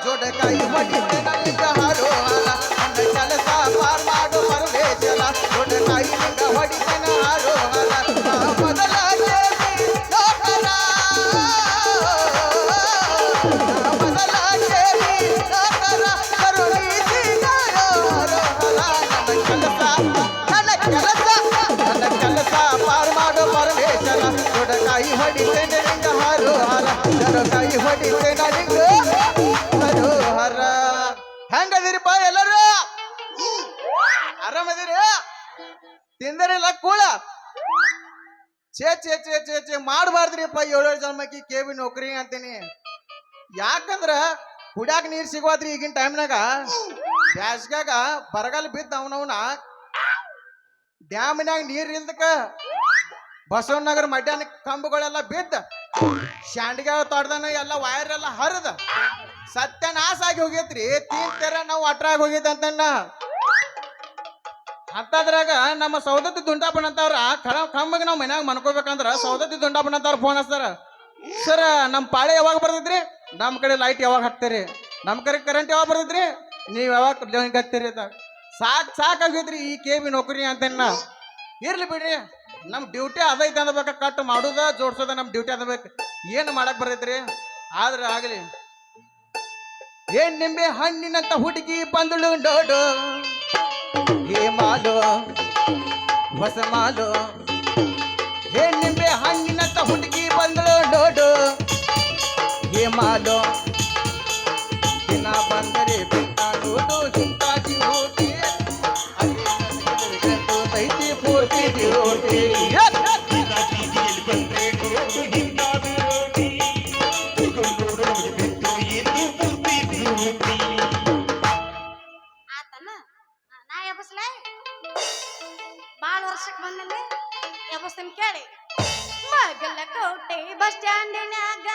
ಜೋಡಕಾಯಿ ಹೊಡಿತೆ ನನಗ ಹಾರೋಹಾರ ನನ್ನ ಕೆಲಸ ಪಾರ್ ಮಾಡು ಪರಮೇಶ್ವರ ಜೋಡಕಾಯಿ ನಿಂಗ ಹೊಡಿತನ ಹಾರೋಹಾರ ಮೊದಲ ಜೋಡಕಾಯಿ ಹೊಡಿತೇನೆ ನಿಂಗ ಹಾರೋಹಾರ ಜೋಡಕಾಯಿ ಹೊಡಿತೇನೆ ನಿಂಗ ಹಾರೋಹಾರ. ಹೆಂಗದಿರಿಪ್ಪ ಎಲ್ಲರೂ? ಆರಾಮದಿರಿ? ತಿಂದರಿಲ್ಲ ಕೂಳ? ಚೇ ಚೇ ಚೇ ಚೇ ಚೇ ಮಾಡಬಾರ್ದ್ರಿಪ್ಪ 7 ಜನ್ಮಕ್ಕೆ ಕೇಬಿ ನೌಕರಿ ಅಂತೀನಿ. ಯಾಕಂದ್ರ ಕುಡ್ಯಾಕ ನೀರ್ ಸಿಗೋದ್ರಿ ಈಗಿನ ಟೈಮ್ನಾಗ. ಬ್ಯಾಸ್ಗ್ಯಾಗ ಬರಗಾಲ ಬಿದ್ದ ಅವನವನ ಡ್ಯಾಮಿನಾಗ ನೀರ್ ಇಲ್ದಕ್ಕ ಬಸವನಗರ ಮಡ್ಯಾನ ಕಂಬಗಳೆಲ್ಲ ಬಿದ್ದ ಶಾಂಡಿಗೆ ತೊಡ್ದನ ಎಲ್ಲ ವೈರ್ ಎಲ್ಲ ಹರಿದ ಸತ್ಯನಾಶ ಆಗಿ ಹೋಗೈತ್ರಿ. ತೀರ್ತರ ನಾವು ಅಟ್ರಾಗಿ ಹೋಗಿದ್ದ ಅಂತಣ್ಣ. ಅಂತದ್ರಾಗ ನಮ್ಮ ಸೌದತ್ತಿ ದುಂಡಾಪಣ ಅಂತವ್ರ ಕಂಬಗೆ ನಾವು ಮನ್ಯಾಗ ಮನ್ಕೋಬೇಕಂದ್ರ ಸೌದತ್ತಿ ದುಂಡಾಪಣ ಅಂತವ್ರ ಫೋನ್ ಹಚ್ತಾರ. ಸರ್ ನಮ್ಮ ಪಾಳೆ ಯಾವಾಗ ಬರ್ತೈತ್ರಿ? ನಮ್ಮ ಕಡೆ ಲೈಟ್ ಯಾವಾಗ ಹಾಕ್ತೀರಿ? ನಮ್ಮ ಕಡೆ ಕರೆಂಟ್ ಯಾವಾಗ ಬರ್ತೈತ್ರಿ? ನೀವು ಯಾವಾಗ ಹತ್ತೀರಿ? ಸಾಕಾಗೈತ್ರಿ ಈ ಕೇಬಿ ನೌಕರಿ ಅಂತಣ್ಣ. ಇರ್ಲಿ ಬಿಡ್ರಿ, ನಮ್ಮ ಡ್ಯೂಟಿ ಅದೈತೆ ಅಂದಬೇಕ. ಕಟ್ ಮಾಡೋದ ಜೋಡ್ಸೋದ ನಮ್ಮ ಡ್ಯೂಟಿ ಅದಬೇಕು. ಏನು ಮಾಡಕ್ ಬರ್ತೈತ್ರಿ? ಆದ್ರೆ ಆಗಲಿ. ಏನ್ ನಿಂಬೆ ಹಣ್ಣಿನಂತ ಹುಡುಗಿ ಬಂದಳು ನೋಡು, ಹೇ ಮಾಲು ಹೊಸ ಮಾಲು. ಏನ್ ನಿಂಬೆ ಹಣ್ಣಿನಂತ ಹುಡುಗಿ ಬಂದಳು ನೋಡು, ಹೇ ಮಾಲು. ದಿನ ಬಂದರೆ ಬಿಟ್ಟಾಡೋದು ಹಿಂತಾಗಿ ಹೋಗಿ ಐತಿ ಪೂರ್ತಿ ಡ್ಯೂಟಿ. ಬಾಳ ವರ್ಷಕ್ಕೆ ಬಂದಲ್ಲಿ ಎಬ್ಬಸ್ತನ್ ಕೇಳಿ. ಮಗಲ ಕೋಟೆ ಬಸ್ ಸ್ಟ್ಯಾಂಡಿನಾಗ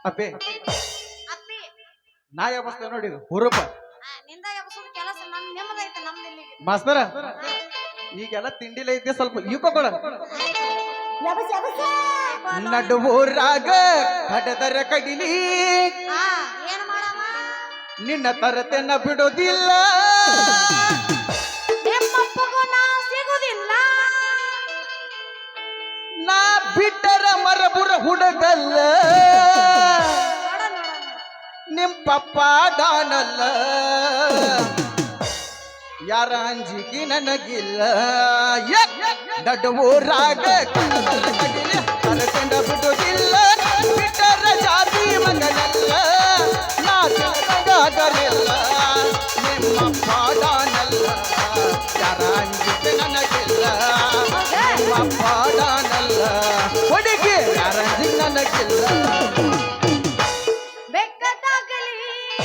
ಅಪ್ಪೆ ನಾ ಯಾವಸ್ತ ನೋಡಿ ಹುರುಪ ನಿಂದ ಎಬ್ಬಸೋದು ಕೆಲಸ ನಿಮ್ಮದೈತೆ, ನಮ್ದಿಲ್ಲ. ಮಾಸ್ತರ ಈಗೆಲ್ಲ ತಿಂಡಿಲ ಐತೆ, ಸ್ವಲ್ಪ ಈಕೊಳ ನಡುವೂರಾಗ ಕಡದರ ಕಡಿಲಿ ಏನ್ ಮಾಡವ? ನಿನ್ನ ತರತೆನ ಬಿಡೋದಿಲ್ಲ, ನಿಮ್ಮಪ್ಪಗೂ ನಾ ಸಿಗುದಿಲ್ಲ. ನಾ ಬಿಟ್ಟರ ಮರಬುರ ಹುಡುಗಲ್ಲ, ನಿಮ್ ಪಪ್ಪ ದಾನಲ್ಲ. ಯಾರ ಅಂಜಿಕೆ ನನಗಿಲ್ಲ. ನಡುವೂರಾಗ ಕರಕಂಡ ಬಿಡುವುದಿಲ್ಲ, ಬಿಟ್ಟರ ಜಾತಿ ಮಗನಲ್ಲ, ನಾ ತಿನ್ನಗಾಗಲಿಲ್ಲ. ನಿಮ್ಮಪ್ಪ ದಾನಲ್ಲ, ಯಾರ ಅಂಜಿಕೆ ನನಗಿಲ್ಲ. ನಿಮ್ಮಪ್ಪ ದಾನಲ್ಲ, ಹುಡುಗಿ ಯಾರ ಅಂಜಿಕೆ ನನಗಿಲ್ಲ.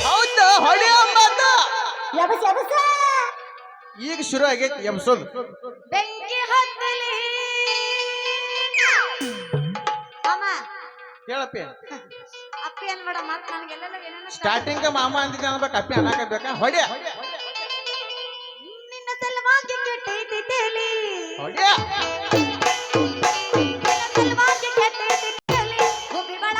ಹೌದು ಹೊಡಿ ಅಂಬದ ಈಗ ಶುರು ಆಗೈತಿ ಎಬ್ಸೋದು. ಬೆಂಕಿ ಹತ್ತಲಿ ಹೇಳಪ್ಪಿ. ಅಪ್ಪಿ ಅನ್ಬೇಡ, ಮತ್ ನನಗೆಲ್ಲ ಏನೇನೋ ಸ್ಟಾರ್ಟಿಂಗ್ ಮಾಮ ಅಂದಿದ್ದೆ ಅನ್ಬೇಕು, ಅಪ್ಪಿ ಅನ್ನಕಬೇಕಾ? ಹೊಡ್ಯ ನಿನ್ನ ಸಲುವಾಗಿ ಕೆಟ್ಟೈತಿ ತಲಿ, ಹೊಡ್ಯ ಸಲುವಾಗಿ ಕೆಟ್ಟೈತಿ ತಲಿ. ಗುಬ್ಬಿಗಳ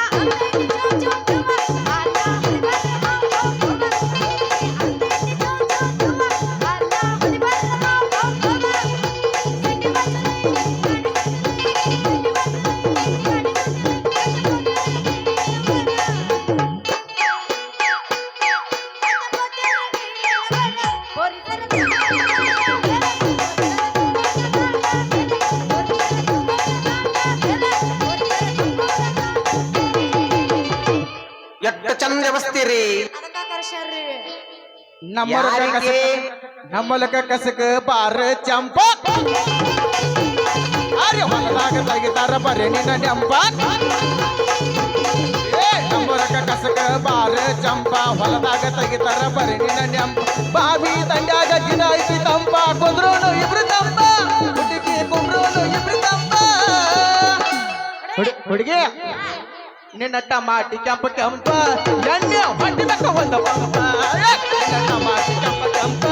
ಚಂದ ಬಸ್ತೀರಿ ನಮ್ಮಲಕ ಕಸಕ ಬಾರ ಚಂಪ ಅರೆ ಹೊಲದಾಗ ತೆಗಿತಾರ ಬರೀ ನಿನ್ನ ನೆಂಪ. ನಮ್ಮಲಕ ಕೆಲಸಕ್ಕ ಬಾರ ಚಂಪ ಹೊಲದಾಗ ತೆಗಿತಾರ ಬರಿನಿನ ನೆಂಪ ಬಾವಿ ದಂಡ್ಯಾಗ ಗಿಡ ಐತಿ ತಂಪ ಕುಂದ್ರೋನು ಇಬ್ರು ತಂಪ ಹುಡುಗಿ ಕುಂದ್ರೋನು ಇಬ್ರು ತಂಪ ಹುಡುಗಿ ನಿನ್ನ ಟಮಾಟಿ ಕೆಂಪ ಕೆಂಪ ಎಣ್ಣೆ ಹೊಡಿದಕ್ಕ ಒಂದು ಪಂಪ ನಿನ್ನ ಟಮಾಟಿ ಕೆಂಪ ಕೆಂಪ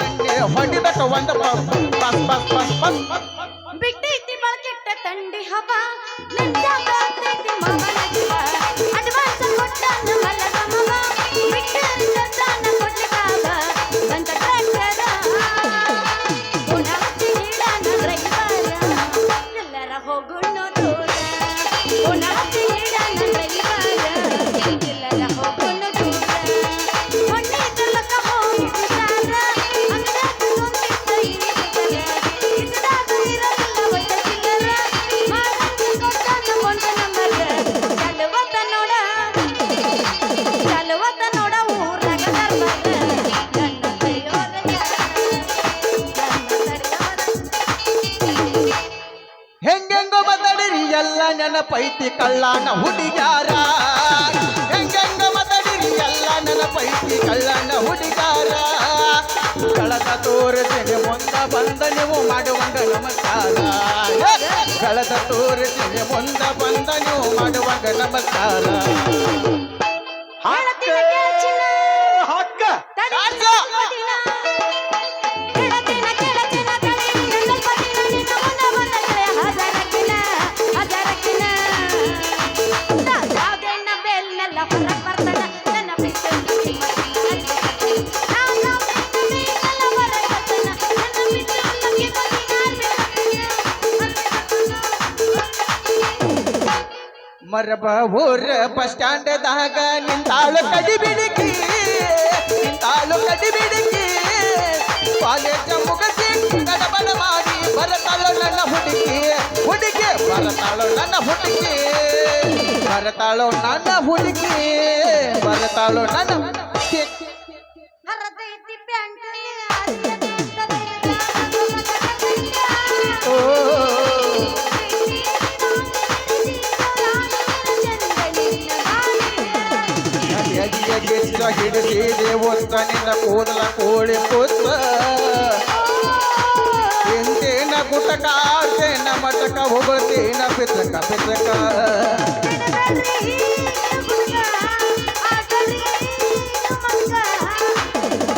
ಎಣ್ಣೆ ಹೊಡಿದಕ್ಕ ಒಂದು ಪಂಪ ಬಸ್ ಬಸ್ ಬಸ್ ಬಸ್ ಬಿಟ್ಟೈತಿ ಬಳಕೆಟ್ಟ ತಂಡಿ ಹಬ್ಬ ನೆಂಚಾಗತೈತಿ ಮಗನ ಜೀವ ಅಡ್ವಾನ್ಸ್ ಕೊಟ್ಟಾನ ಮಲ್ಲದ ಮಗ ಬಿಟ್ಟು ಸತ್ತಾನ ಕೊಡ್ಲಿಕ್ಕಾಗ ಬಂದ ಟ್ರ್ಯಾಕ್ಟರ ಉಣಾತಿ ಹಿಡನ ಡ್ರೈವರ ಎಲ್ಲರ ಹೋಗುಣ್ಣು ದೂರ ಉಣಾತಿ ಹಿಡನ ಡ್ರೈವರ ಎಲ್ಲರ ಹೋಗುಣ್ಣು ದೂರ ಹೊಣ್ಣೆ ತಲಕ ಹೋಗಿ ಬಿಟ್ಟಾರ ಅಂಗಡ್ಯಾಗ ಕೊಂದಿದ್ದ ಇಳಿದರ ಇದ್ದಾಗ ಇರಲಿಲ್ಲ ಒಟ್ಟ ಚಿಲ್ಲರ ಮಾರಂಗ ಕೊಟ್ಟಾನ ಒಂದು ನಂಬರ್ ಚಲುವತ ನೋಡ ಊರಾಗ ದರ್ಬಾರ ನನ್ನ ಕೈಯೋರ ಹೆಂಗೆಂಗೋ ಮಾತಾಡಿರಿ ಎಲ್ಲ ನೆನಪೈತಿ ಕಳ್ಳನ ಹುಡುಗ್ಯಾರ ಹೆಂಗೆಂಗೋ ಮಾತಾಡಿರಿ ಎಲ್ಲ ನೆನಪೈತಿ ಕಳ್ಳನ ಹುಡುಗ್ಯಾರ ಕಳದ ತೋರಿಸಿನಿ ಮುಂದ ಬಂದ ನೀವು ಮಾಡುವಂಗ ನಮಸ್ಕಾರ ಕಳದ ತೋರಿಸಿನಿ ಮುಂದ ಬಂದ ನೀವು ಮಾಡುವಂಗ ನಮಸ್ಕಾರ ಹೇಳತಿನ ಕೇಳಚಿನ ಹಕ್ಕ ತಡಿನ ದಿನ ಹೇಳತಿನ ಕೇಳಚಿನ ತಡಿನ ಸ್ವಲ್ಪ ದಿನ ನಿನ್ನ ಮುಂದ ಬಂದರೆ ಹಜಾರಕಿನ ಯಾವ್ದೇನ ಬೆಲ್ನೆಲ್ಲ ಹೊರಗೆ ಬರ್ತಾನ ನನ್ನ ಬಿಟ್ಟು ಮರಬ ಊರ ಬಸ್ ಸ್ಟ್ಯಾಂಡ್ದಾಗ ನಿಂತಾಳು ಕಡಿಬಿಡಿಕಿ ಕಾಲೇಜ ಮುಗಿಸಿ ಗಡಬಡ ಮಾಡಿ ಬರತಾಳು ನನ್ನ ಹುಡುಗಿ ಬರತಾಳು ನನ್ನ ಹುಡುಗಿ ಹರದೈತಿ ಪ್ಯಾಂಟ್ ಓ ಹಿಡಿಸಿದೆ ಒತ್ತ ನಿನ್ನ ಕೂದಲ ಕೋಳಿ ಪುತ್ತ ಎಂತೇನ ಗುಟಕ ಆಡ್ತೇನ ಮಟಕ ಹೊಗಳ್ತೇನ ಪಿತಕ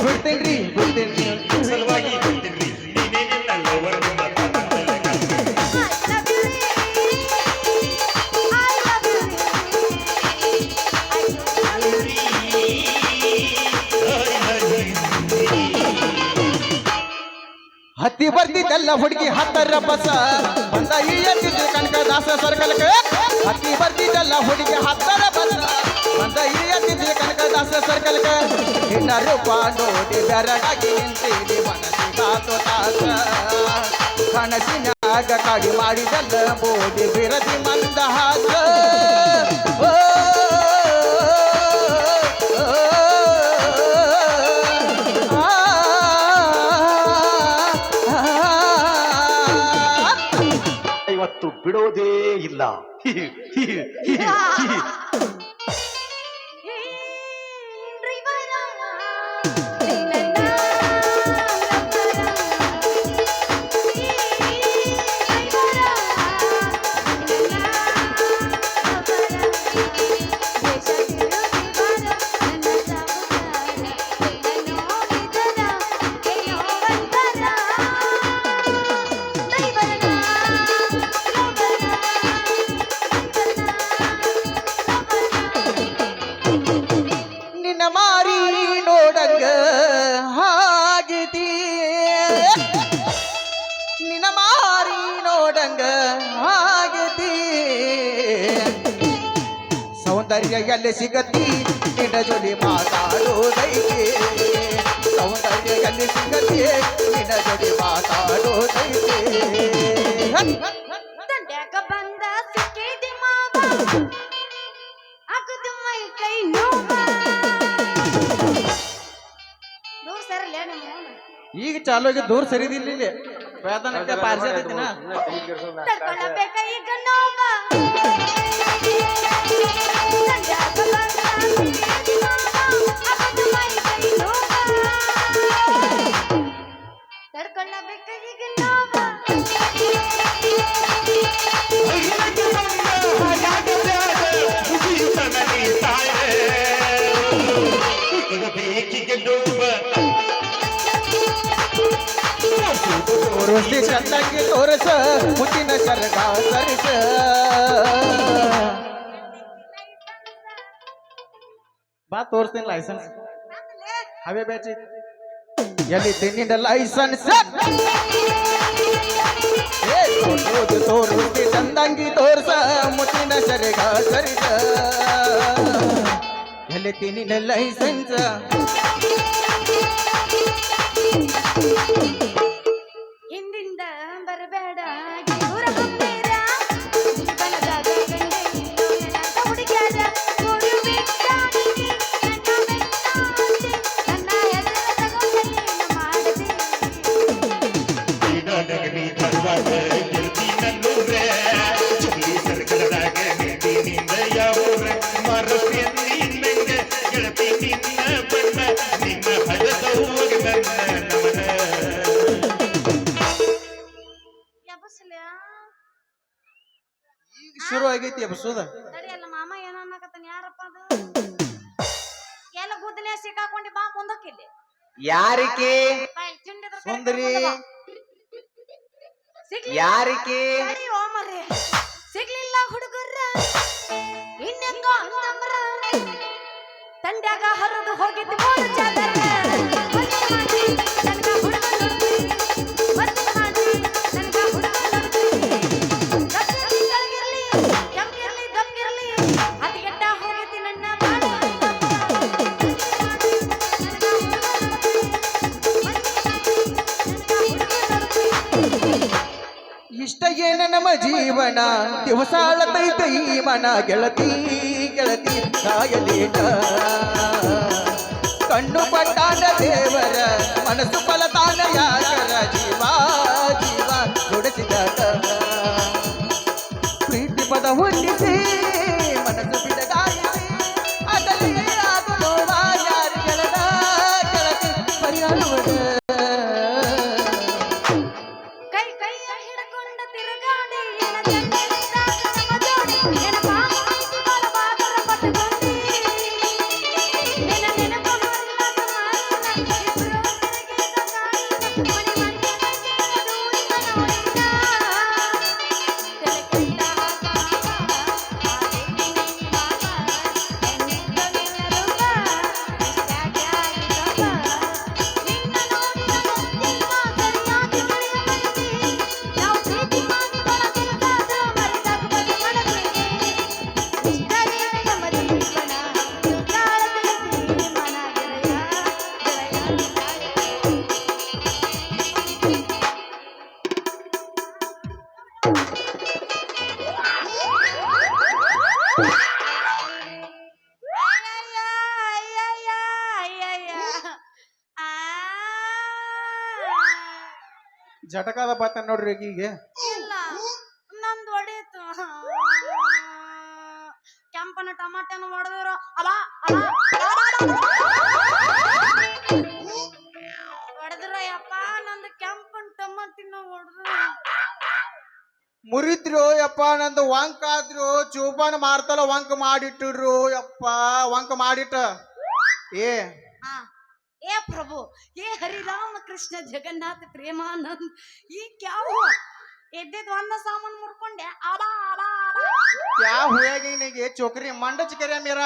ಬಿಡ್ತೇನ್ರಿ ಸಲುವಾಗಿ ಬಿಡ್ತೀನಿ ನೀನೇನಿಲ್ಲ ಲವರ್ ಹತ್ತಿ ಬರ್ತಿದ್ದೆಲ್ಲ ಹುಡುಗಿ ಹತ್ತರ ಬಸ ಬಂದ ಇಳಿಯತ್ತಿದ್ರು ಕನಕದಾಸ ಸರ್ಕಲ್ಗೆ ಹತ್ತಿ ಬರ್ತಿದ್ದೆಲ್ಲ ಹುಡುಗಿ ಹತ್ತರ ಬಸ ಬಂದ ಇಳಿಯತ್ತಿದ್ರು ಕನಕದಾಸ ಸರ್ಕಲ್ಗೆ ನಿನ್ನ ರೂಪ ನೋಡಿ ಬೆರಗಾಗಿ ನಿಂತಿದೆ ಮನಸ್ಸಿಗಾತು ತಾಸ ಕನಸಿನಾಗ ಕಾಡಿ ಮಾಡಿದೆಲ್ಲ ಬೋಡಿ ಬಿರದಿ ಮಂದಹಾಸ ಓ ಇವತ್ತು ಬಿಡೋದೇ ಇಲ್ಲ ನಿನ್ನ ಮಾರಿ ನೋಡಂಗ ಹಾಗಿತಿ ನಿನ್ನ ಮಾರಿ ನೋಡಂಗ ಹಾಗಿತಿ ಸೌಂದರ್ಯ ಎಲ್ಲಿ ಸಿಗತಿ ನಿನ್ನ ಜೊತೆ ಮಾತಾಡೋದೈತಿ ಸೌಂದರ್ಯ ಎಲ್ಲಿ ಸಿಗತಿ ನಿನ್ನ ಜೊತೆ ಮಾತಾಡೋದೈತಿ ದಂಡ್ಯಾಗ ಬಂದ ಸಿಕ್ಕಿದಿ ಮಾವ ಅಗದು ಮೈ ಕೈ ನೋವ ದೂರ ಸರಲೇ ನಮ್ಮ ಈಗ ಚಾಲು ಆಗಿ ದೂರ ಸರಿದಿಲ್ಲ ಇಲ್ಲಿ ಬೇದನಕ್ಕೆ ಪಾರ್ಸಿ ಆದೈತಿನ ತಡ್ಕೊಳ್ಳಬೇಕ ಈಗ ನೋವ ಸಂಜಾಗ ಬಂದ ಸುಖೇದಿ ಮಾವ ಆಗದು ಮೈ ಕೈ ನೋವ ತಡ್ಕೊಳ್ಳಬೇಕ ಈಗ ನೋವ ತೋರಿಸಿ ಚಂದಂಗಿ ತೋರಿಸ ಮುತ್ತಿನ ಸರ್ಗ ಸರಿಸ ಬಾ ತೋರಿಸ್ತೀನಿ ಲೈಸೆನ್ಸ್ ಅವೇ ಬೇಚಿ ಎಲ್ಲಿ ನಿನ್ನ ಲೈಸೆನ್ಸ್ ತೋರಿಸಿ ಚಂದಂಗಿ ತೋರಿಸ ಮುತ್ತಿನ ಸರ್ಗ ಸರಿಸ ಎಲ್ಲಿ ನಿನ್ನ ಲೈಸೆನ್ಸ್ ಹಿಂದಿಂದ ಬರಬೇಡ ದೂರ ಬಂದೇರ ಜೀವನದಾಗ ಗಂಡೆ ಅಂತ ಹುಡುಗ್ಯಾರ ಗುರು ಬಿಟ್ಟಾಡಿ ನನ್ನ ಹೆಸರು ತಗೊಂಡಲ್ಲಿ ಮಾಡಿದೆ ಯಬಸ್ಲೆ ಈಗ ಶುರು ಆಗೈತಿ ಎಬ್ಸೋದ ತಡಿಯಲ್ಲ ಮಾಮ ಏನನ್ನಕತ್ತಾನ ಯಾರಪ್ಪ ಅದು ಎಲ್ಲ ಗುದ್ದನೆ ಸಿಕ್ಕಾಕೊಂಡು ಬಾ ಮುಂದಕ್ಕಿಲ್ಲಿ ಯಾರಿಕೆ ಬಾಯ್ ಚಿಂಡಿದ್ರ ಸುಂದರಿ ಯಾರಿಕೆ ಓ ಮರ್ರೆ ಸಿಗ್ಲಿಲ್ಲ ಹುಡುಗರ ಇನ್ನೆಂಗೋ ಅಂತಂದ್ರ ತಂಡ್ಯಾಗ ಹರಿದು ಹೋಗಿದ್ದು ಮೂರು ಚಾದರ ಮದ್ವೆ ಮಾಡಿ ನನ್ಗ ಹುಡುಗ ನೋಡ್ತೀರಿ ಮದ್ವೆ ಮಾಡಿ ನನ್ಗ ಹುಡುಗ ನೋಡ್ತೀರಿ ಗಪ್ಪಿರ್ಲಿ ಕೆಳಗಿರ್ಲಿ ಕೆಂಪಿರ್ಲಿ ದಪ್ಪಿರ್ಲಿ ಹತ್ತಿಗೆಟ್ಟ ಹೋಗೈತಿ ನನ್ನ ಬಾಳು ಇಷ್ಟ ಏನ ನಮ್ಮ ಜೀವನ ದಿವಸಾಳತೈತ ಈ ಮನ ಗೆಳತಿ ಗೆಳತಿ ಕಾಯಲೇಟ ಕಣ್ಣು ಪಟ್ಟಾನ ದೇವರ ಮನಸ್ಸು ಫಲತಾನ ಯಾಕರ ಜೀವ ಜೀವ ನುಡಿಸಿದಾಗ ಪ್ರೀತಿ ಪದ ಹೊಂದಿಸಿ ಮನಸ್ಸು ಬಿಡಗಾಯಿಸಿ ಅದರಲ್ಲಿ ಆಗು ನೋವ ಯಾರು ಗೆಳದ ಗೆಳತಿ ಪರಿಹಾರ ಕೈ ಕೈಯ ಹಿಡ್ಕೊಂಡ ತಿರುಗಾಡಿ ಎನ ಜನ್ಮದಾಗ ನಮ್ಮ ಜೋಡಿ ನೆನಪ ಮಾಹಿತಿ ಬಲವಾದರ ಪಟ್ಟುಕೊಂಡಿ ನಿನ್ನ ನೆನಪ ಮರೆಯಲಾಗ ಮಾರಿನ ಇಬ್ರು ತಿರುಗಿದ ಕಾಲಿನ ಮನೆ ಮಂಟಪಕ್ಕೆ ದೂರಿನ ನೋಡಿನ ತಲೆ ಕೆಟ್ಟ ಜಟಕಾದ ಪಾತ ನೋಡ್ರಿ ಈಗೀಗೆ ಇಲ್ಲ ನಂದು ಹೊಡೀತು ಕೆಂಪನ ಟಮಾಟೆನ ಹೊಡೆದ್ರು ಅಲ ಹೊಡೆದ್ರ ಯಪ್ಪ ನಂದು ಕೆಂಪನ ಟಮಾಟಿನ ಹೊಡೆದ್ರು ಮುರಿತ್ರು ಯಪ್ಪ ನಂದು ವಂಕ ಆದ್ರು ಚೂಪಾನ ಮಾರ್ತಲ್ಲ ವಂಕ ಮಾಡಿಟ್ಟಿಡ್ರು ಯಪ್ಪ ವಂಕ ಮಾಡಿಟ್ಟ ಏ ಹಾ ಏ ಪ್ರಭು ಏ ಹರಿರಾಮ ಕೃಷ್ಣ ಜಗನ್ನಾಥ ಪ್ರೇಮಾನಂದ್ ಈ ಕ್ಯಾವು ಎದ್ದಿದ್ ಒಂದ ಸಾಮಾನು ಮುರ್ಕೊಂಡೆ ಅಬಾ ಅಬಾ ಅಬಾ ಯಾವ ಹುಯಾಗಿನಿಗೆ ಚೋಕರಿ ಮಂಡ ಚಿಕರಿಯ ಮೀರ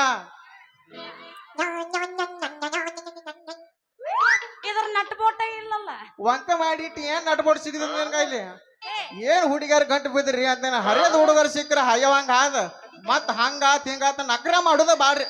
ಇದ್ರ ನಟ್ ಬೋಟ ಇಲ್ಲಲ್ಲ ವಂಕ ಮಾಡಿಟ್ಟು ಏನ್ ನಟ್ಬೋಟ್ ಸಿಗದ ನಿನ್ ಕೈಲಿ ಏ ಏನ್ ಹುಡುಗಾರ ಗಂಟು ಬಿದ್ರಿ ಅಂತ ಹರಿಯದ ಹುಡುಗರು ಸಿಕ್ಕ್ರ ಹಯ್ಯವಂಗ ಆದ ಮತ್ ಹಂಗಾತ್ ಹಿಂಗಾತ ನಕ್ರ ಮಾಡುದ ಬಾಡ್ರಿ